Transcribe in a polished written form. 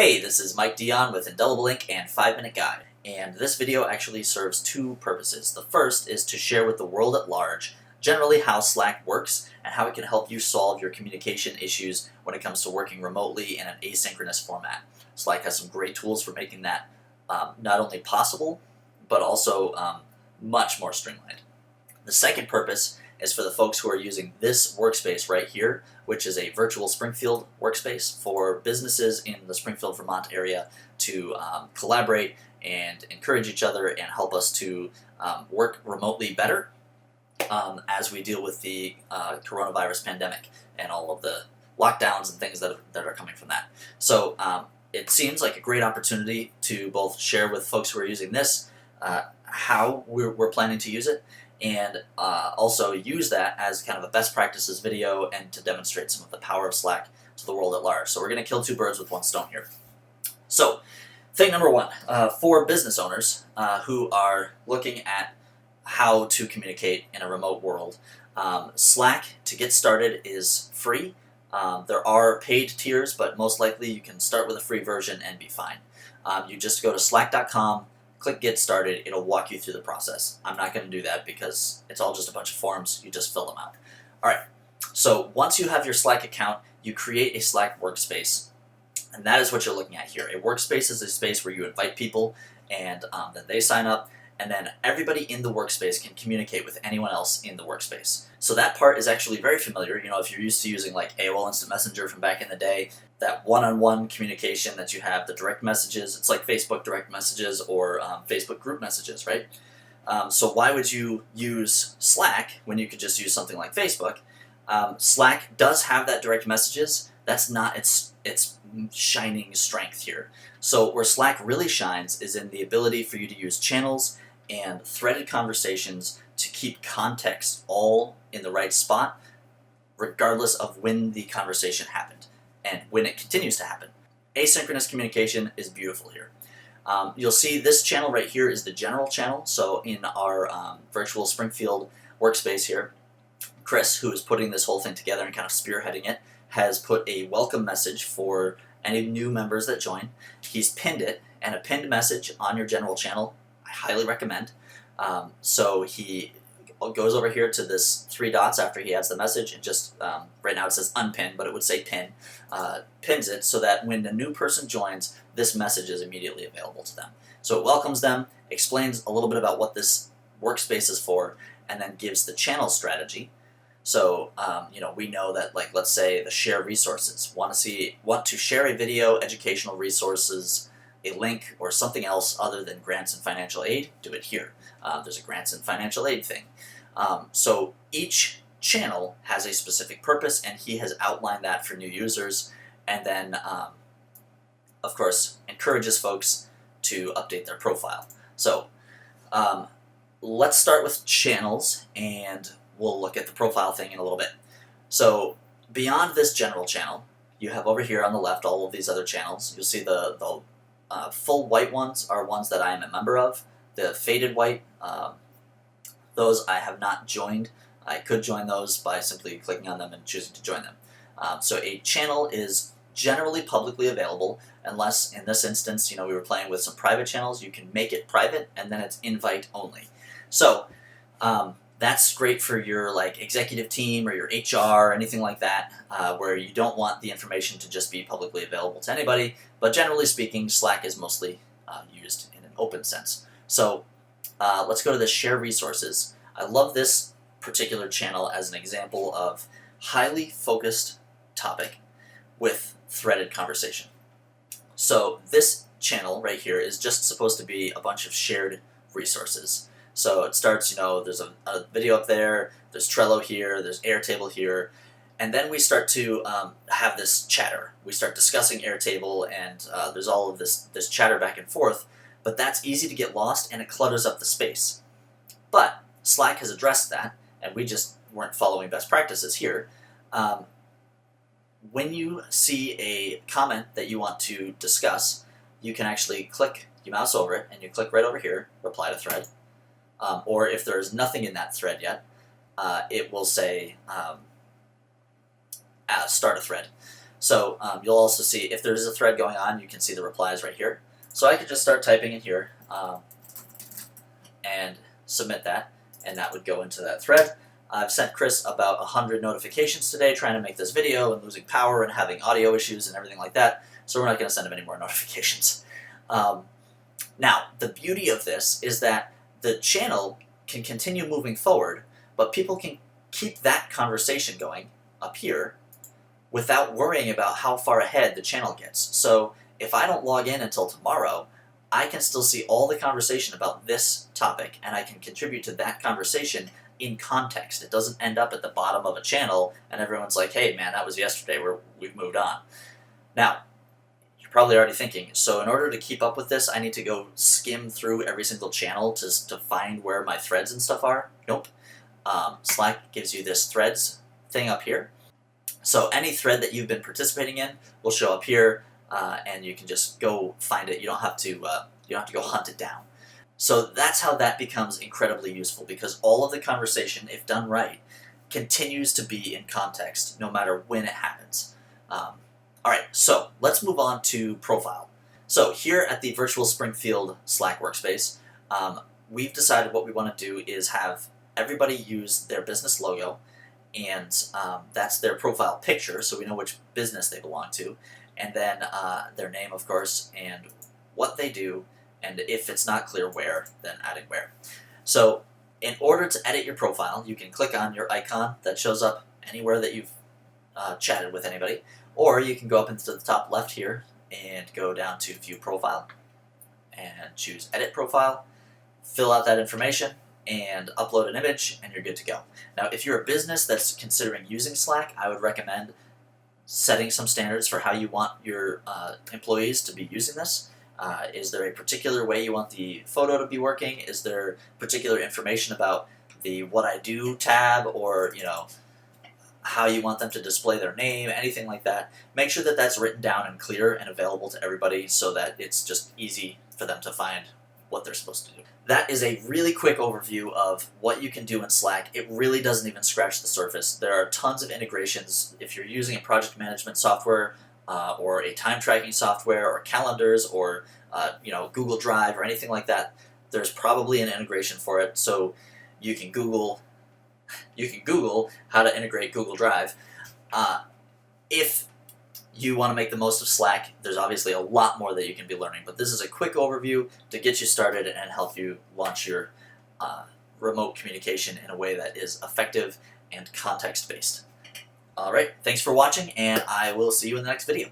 Hey, this is Mike Dion with Indelible Ink and 5-Minute Guide, and this video actually serves two purposes. The first is to share with the world at large generally how Slack works and how it can help you solve your communication issues when it comes to working remotely in an asynchronous format. Slack has some great tools for making that not only possible, but also much more streamlined. The second purpose is for the folks who are using this workspace right here, which is a virtual Springfield workspace for businesses in the Springfield, Vermont area to collaborate and encourage each other and help us to work remotely better as we deal with the coronavirus pandemic and all of the lockdowns and things that are coming from that. So it seems like a great opportunity to both share with folks who are using this how we're planning to use it, and also use that as kind of a best practices video and to demonstrate some of the power of Slack to the world at large. So we're going to kill two birds with one stone here. So thing number one, for business owners who are looking at how to communicate in a remote world, Slack, to get started, is free. There are paid tiers, but most likely you can start with a free version and be fine. You just go to slack.com, click Get Started, it'll walk you through the process. I'm not going to do that because it's all just a bunch of forms, you just fill them out. Alright, so once you have your Slack account, you create a Slack workspace, and that is what you're looking at here. A workspace is a space where you invite people, and then they sign up, and then everybody in the workspace can communicate with anyone else in the workspace. So that part is actually very familiar. You know, if you're used to using like AOL Instant Messenger from back in the day, that one-on-one communication that you have, the direct messages, it's like Facebook direct messages or Facebook group messages, right? So why would you use Slack when you could just use something like Facebook? Slack does have that direct messages. That's not its shining strength here. So where Slack really shines is in the ability for you to use channels and threaded conversations to keep context all in the right spot, regardless of when the conversation happened and when it continues to happen. Asynchronous communication is beautiful here. You'll see this channel right here is the general channel. So in our virtual Springfield workspace here, Chris, who is putting this whole thing together and kind of spearheading it, has put a welcome message for any new members that join. He's pinned it, and a pinned message on your general channel, I highly recommend. So he goes over here to this three dots after he adds the message, and just, right now it says unpin, but it would say pin, pins it so that when a new person joins, this message is immediately available to them. So it welcomes them, explains a little bit about what this workspace is for, and then gives the channel strategy. So, we know that, like, let's say the share resources, want to share a video, educational resources, a link, or something else other than grants and financial aid, do it here. There's a grants and financial aid thing. So each channel has a specific purpose, and he has outlined that for new users, and then, of course, encourages folks to update their profile. So, let's start with channels, and we'll look at the profile thing in a little bit. So beyond this general channel, you have over here on the left all of these other channels. You'll see the full white ones are ones that I am a member of. The faded white, those I have not joined. I could join those by simply clicking on them and choosing to join them. So a channel is generally publicly available, unless in this instance, we were playing with some private channels. You can make it private, and then it's invite only. So that's great for your executive team or your HR or anything like that, where you don't want the information to just be publicly available to anybody. But generally speaking, Slack is mostly used in an open sense. So let's go to the share resources. I love this particular channel as an example of highly focused topic with threaded conversation. So this channel right here is just supposed to be a bunch of shared resources. So it starts, there's a video up there, there's Trello here, there's Airtable here, and then we start to have this chatter. We start discussing Airtable, and there's all of this chatter back and forth, but that's easy to get lost, and it clutters up the space. But Slack has addressed that, and we just weren't following best practices here. When you see a comment that you want to discuss, you can actually you mouse over it, and you click right over here, reply to thread. Or if there's nothing in that thread yet, it will say start a thread. So you'll also see if there's a thread going on, you can see the replies right here. So I could just start typing in here and submit that, and that would go into that thread. I've sent Chris about 100 notifications today trying to make this video and losing power and having audio issues and everything like that, so we're not going to send him any more notifications. Now, the beauty of this is that the channel can continue moving forward, but people can keep that conversation going up here without worrying about how far ahead the channel gets. So if I don't log in until tomorrow, I can still see all the conversation about this topic, and I can contribute to that conversation in context. It doesn't end up at the bottom of a channel and everyone's like, hey man, that was yesterday, we've moved on. Now, you're probably already thinking, so in order to keep up with this, I need to go skim through every single channel to find where my threads and stuff are? Nope. Slack gives you this threads thing up here. So any thread that you've been participating in will show up here, and you can just go find it. You don't have to go hunt it down. So that's how that becomes incredibly useful, because all of the conversation, if done right, continues to be in context no matter when it happens. Alright, so let's move on to profile. So here at the Virtual Springfield Slack workspace, we've decided what we want to do is have everybody use their business logo, and that's their profile picture, so we know which business they belong to, and then their name, of course, and what they do, and if it's not clear where, then adding where. So in order to edit your profile, you can click on your icon that shows up anywhere that you've chatted with anybody, or you can go up into the top left here and go down to View Profile and choose Edit Profile, fill out that information, and upload an image, and you're good to go. Now, if you're a business that's considering using Slack, I would recommend setting some standards for how you want your employees to be using this. Is there a particular way you want the photo to be working? Is there particular information about the What I Do tab, or how you want them to display their name, anything like that? Make sure that that's written down and clear and available to everybody so that it's just easy for them to find what they're supposed to do. That is a really quick overview of what you can do in Slack. It really doesn't even scratch the surface. There are tons of integrations. If you're using a project management software, or a time tracking software, or calendars, or Google Drive, or anything like that, there's probably an integration for it. So you can Google how to integrate Google Drive. If you want to make the most of Slack, there's obviously a lot more that you can be learning, but this is a quick overview to get you started and help you launch your remote communication in a way that is effective and context-based. Alright, thanks for watching, and I will see you in the next video.